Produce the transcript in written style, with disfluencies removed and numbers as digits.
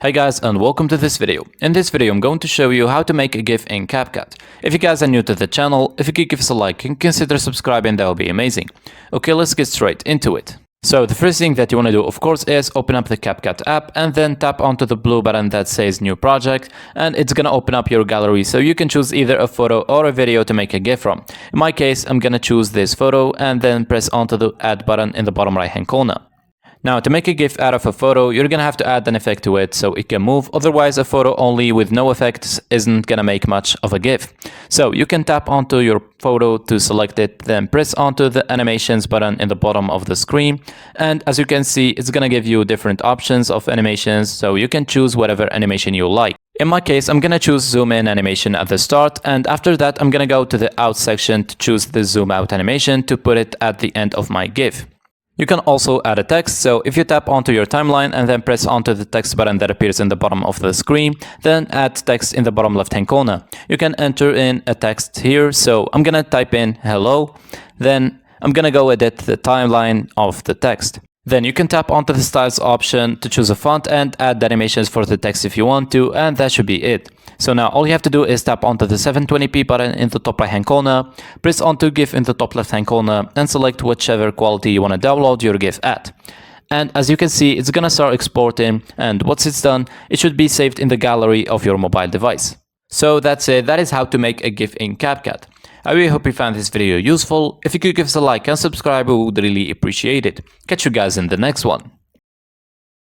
Hey guys, and welcome to this video. In this video I'm going to show you how to make a GIF in CapCut. If you guys are new to the channel, if you could give us a like and consider subscribing, that would be amazing. Okay, let's get straight into it. So the first thing that you want to do, of course, is open up the CapCut app and then tap onto the blue button that says new project, and it's going to open up your gallery so you can choose either a photo or a video to make a GIF from. In my case, I'm going to choose this photo and then press onto the add button in the bottom right hand corner. Now, to make a GIF out of a photo, you're gonna have to add an effect to it so it can move. Otherwise, a photo only with no effects isn't gonna make much of a GIF. So you can tap onto your photo to select it, then press onto the animations button in the bottom of the screen. And as you can see, it's gonna give you different options of animations, so you can choose whatever animation you like. In my case, I'm gonna choose zoom in animation at the start, and after that, I'm gonna go to the out section to choose the zoom out animation to put it at the end of my GIF. You can also add a text, so if you tap onto your timeline and then press onto the text button that appears in the bottom of the screen, then add text in the bottom left hand corner. You can enter in a text here, so I'm gonna type in hello, then I'm gonna go edit the timeline of the text. Then you can tap onto the styles option to choose a font and add the animations for the text if you want to, and that should be it. So now all you have to do is tap onto the 720p button in the top right hand corner, press onto GIF in the top left hand corner, and select whichever quality you want to download your GIF at. And as you can see, it's gonna start exporting, and once it's done, it should be saved in the gallery of your mobile device. So that's it, that is how to make a GIF in CapCut. I really hope you found this video useful. If you could give us a like and subscribe, we would really appreciate it. Catch you guys in the next one.